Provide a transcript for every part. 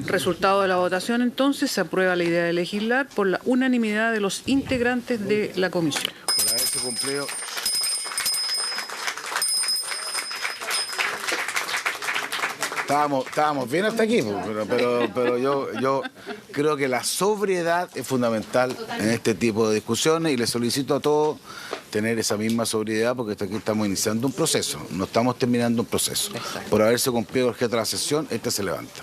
Resultado de la votación, entonces, se aprueba la idea de legislar por la unanimidad de los integrantes de la comisión. Por haberse cumplido. Estábamos bien hasta aquí, pero yo creo que la sobriedad es fundamental en este tipo de discusiones y le solicito a todos tener esa misma sobriedad porque aquí estamos iniciando un proceso, no estamos terminando un proceso. Por haberse cumplido el objeto de la sesión, se levanta.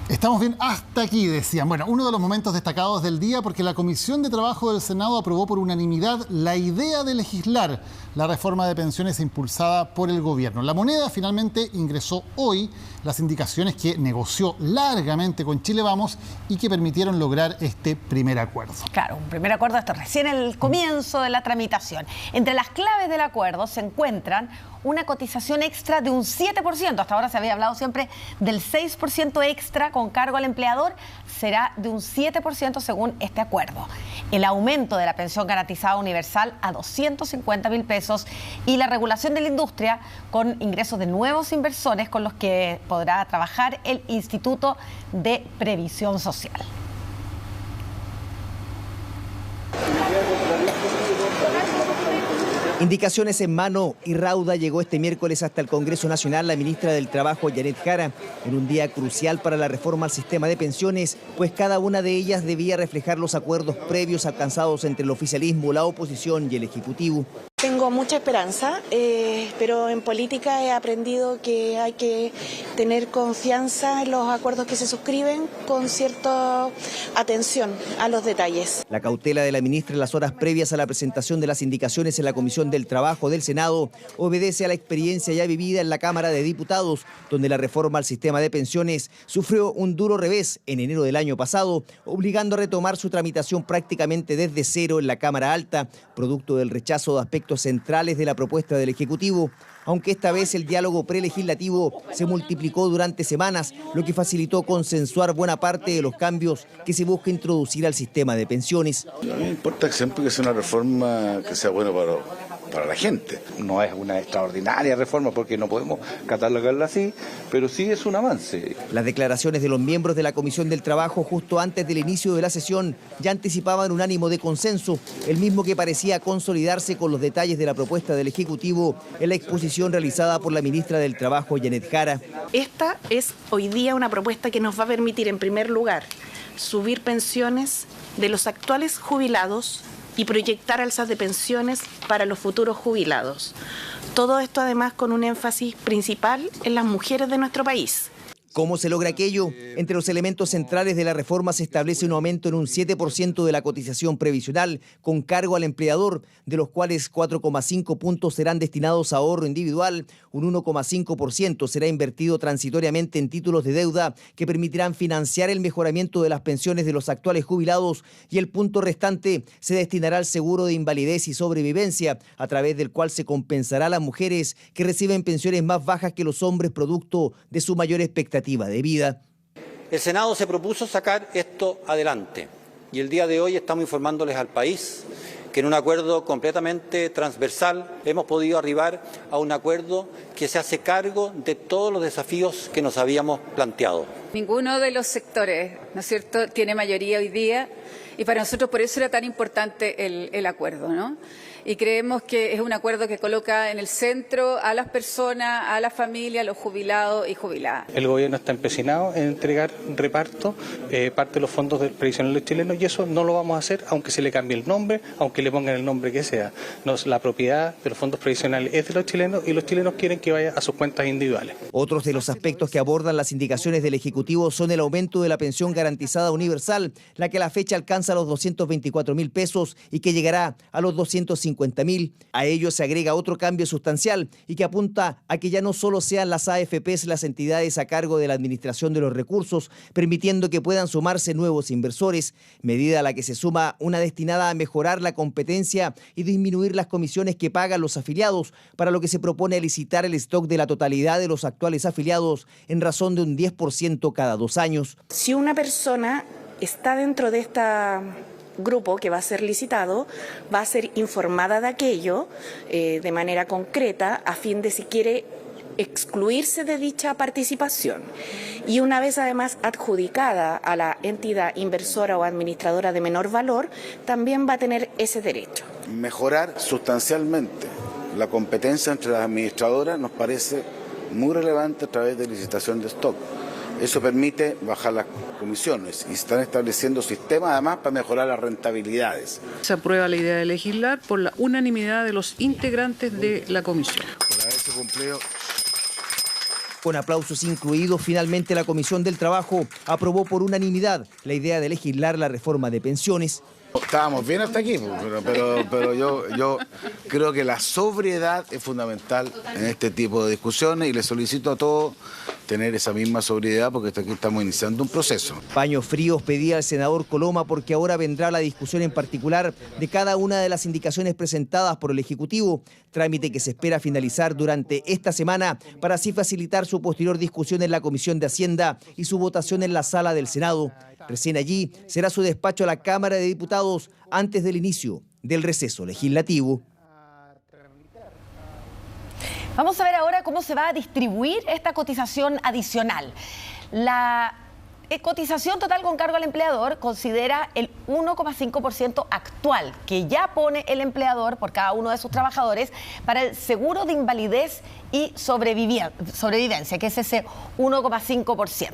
Estamos bien hasta aquí, decían. Bueno, uno de los momentos destacados del día porque la Comisión de Trabajo del Senado aprobó por unanimidad la idea de legislar la reforma de pensiones impulsada por el gobierno. La Moneda finalmente ingresó hoy las indicaciones que negoció largamente con Chile Vamos y que permitieron lograr este primer acuerdo. Claro, un primer acuerdo, esto recién el comienzo de la tramitación. Entre las claves del acuerdo se encuentran una cotización extra de un 7%. Hasta ahora se había hablado siempre del 6% extra con cargo al empleador. Será de un 7% según este acuerdo. El aumento de la pensión garantizada universal a 250.000 pesos y la regulación de la industria con ingresos de nuevos inversores con los que podrá trabajar el Instituto de Previsión Social. Indicaciones en mano y rauda llegó este miércoles hasta el Congreso Nacional la ministra del Trabajo, Janet Jara, en un día crucial para la reforma al sistema de pensiones, pues cada una de ellas debía reflejar los acuerdos previos alcanzados entre el oficialismo, la oposición y el Ejecutivo. Tengo mucha esperanza, pero en política he aprendido que hay que tener confianza en los acuerdos que se suscriben con cierta atención a los detalles. La cautela de la ministra en las horas previas a la presentación de las indicaciones en la Comisión del Trabajo del Senado obedece a la experiencia ya vivida en la Cámara de Diputados, donde la reforma al sistema de pensiones sufrió un duro revés en enero del año pasado, obligando a retomar su tramitación prácticamente desde cero en la Cámara Alta, producto del rechazo de aspectos centrales de la propuesta del Ejecutivo, aunque esta vez el diálogo prelegislativo se multiplicó durante semanas, lo que facilitó consensuar buena parte de los cambios que se busca introducir al sistema de pensiones. A mí me importa siempre que sea una reforma que sea buena para la gente. No es una extraordinaria reforma porque no podemos catalogarla así, pero sí es un avance. Las declaraciones de los miembros de la Comisión del Trabajo justo antes del inicio de la sesión ya anticipaban un ánimo de consenso, el mismo que parecía consolidarse con los detalles de la propuesta del Ejecutivo en la exposición realizada por la ministra del Trabajo, Janet Jara. Esta es hoy día una propuesta que nos va a permitir, en primer lugar, subir pensiones de los actuales jubilados y proyectar alzas de pensiones para los futuros jubilados. Todo esto además con un énfasis principal en las mujeres de nuestro país. ¿Cómo se logra aquello? Entre los elementos centrales de la reforma se establece un aumento en un 7% de la cotización previsional con cargo al empleador, de los cuales 4,5 puntos serán destinados a ahorro individual, un 1,5% será invertido transitoriamente en títulos de deuda que permitirán financiar el mejoramiento de las pensiones de los actuales jubilados y el punto restante se destinará al seguro de invalidez y sobrevivencia, a través del cual se compensará a las mujeres que reciben pensiones más bajas que los hombres producto de su mayor expectativa de vida. El Senado se propuso sacar esto adelante y el día de hoy estamos informándoles al país que en un acuerdo completamente transversal hemos podido arribar a un acuerdo que se hace cargo de todos los desafíos que nos habíamos planteado. Ninguno de los sectores, ¿no es cierto?, tiene mayoría hoy día y para nosotros por eso era tan importante el acuerdo, ¿no? Y creemos que es un acuerdo que coloca en el centro a las personas, a la familia, a los jubilados y jubiladas. El gobierno está empecinado en entregar reparto, parte de los fondos previsionales chilenos, y eso no lo vamos a hacer aunque se le cambie el nombre, aunque le pongan el nombre que sea. La propiedad de los fondos previsionales es de los chilenos y los chilenos quieren que vaya a sus cuentas individuales. Otros de los aspectos que abordan las indicaciones del Ejecutivo son el aumento de la pensión garantizada universal, la que a la fecha alcanza los 224.000 pesos y que llegará a los 250.000. A ello se agrega otro cambio sustancial y que apunta a que ya no solo sean las AFPs las entidades a cargo de la administración de los recursos, permitiendo que puedan sumarse nuevos inversores, medida a la que se suma una destinada a mejorar la competencia y disminuir las comisiones que pagan los afiliados, para lo que se propone licitar el stock de la totalidad de los actuales afiliados en razón de un 10% cada 2 años. Si una persona está dentro de esta grupo que va a ser licitado, va a ser informada de aquello de manera concreta a fin de, si quiere excluirse de dicha participación. Y una vez además adjudicada a la entidad inversora o administradora de menor valor, también va a tener ese derecho. Mejorar sustancialmente la competencia entre las administradoras nos parece muy relevante a través de licitación de stock. Eso permite bajar las comisiones y se están estableciendo sistemas además para mejorar las rentabilidades. Se aprueba la idea de legislar por la unanimidad de los integrantes de la comisión. Por haberse cumplido. Con aplausos incluidos, finalmente la Comisión del Trabajo aprobó por unanimidad la idea de legislar la reforma de pensiones. Estábamos bien hasta aquí, pero yo creo que la sobriedad es fundamental en este tipo de discusiones y le solicito a todos tener esa misma sobriedad porque aquí estamos iniciando un proceso. Paños fríos pedía el senador Coloma porque ahora vendrá la discusión en particular de cada una de las indicaciones presentadas por el Ejecutivo, trámite que se espera finalizar durante esta semana para así facilitar su posterior discusión en la Comisión de Hacienda y su votación en la sala del Senado. Recién allí será su despacho a la Cámara de Diputados antes del inicio del receso legislativo. Vamos a ver ahora cómo se va a distribuir esta cotización adicional. La cotización total con cargo al empleador considera el 1,5% actual que ya pone el empleador por cada uno de sus trabajadores para el seguro de invalidez y sobrevivencia, que es ese 1,5%.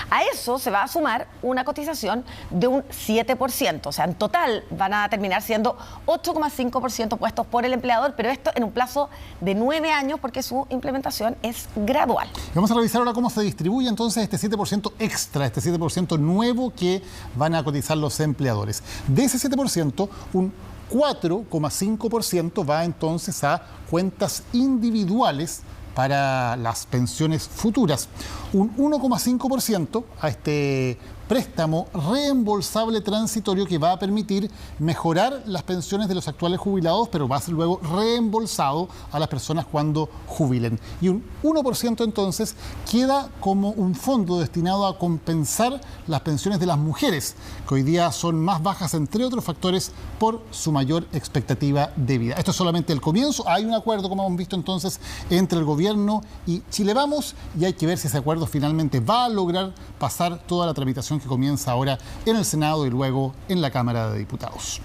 A eso se va a sumar una cotización de un 7%, o sea, en total van a terminar siendo 8,5% puestos por el empleador, pero esto en un plazo de 9 años porque su implementación es gradual. Vamos a revisar ahora cómo se distribuye entonces este 7% extra, este 7% nuevo que van a cotizar los empleadores. De ese 7%, un 4,5% va entonces a cuentas individuales para las pensiones futuras. Un 1,5% a este préstamo reembolsable transitorio que va a permitir mejorar las pensiones de los actuales jubilados, pero va a ser luego reembolsado a las personas cuando jubilen. Y un 1% entonces queda como un fondo destinado a compensar las pensiones de las mujeres, que hoy día son más bajas, entre otros factores, por su mayor expectativa de vida. Esto es solamente el comienzo. Hay un acuerdo, como hemos visto entonces, entre el gobierno y Chile Vamos, y hay que ver si ese acuerdo finalmente va a lograr pasar toda la tramitación que comienza ahora en el Senado y luego en la Cámara de Diputados.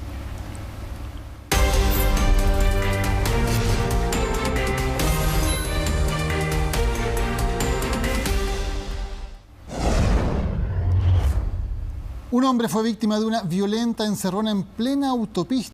Un hombre fue víctima de una violenta encerrona en plena autopista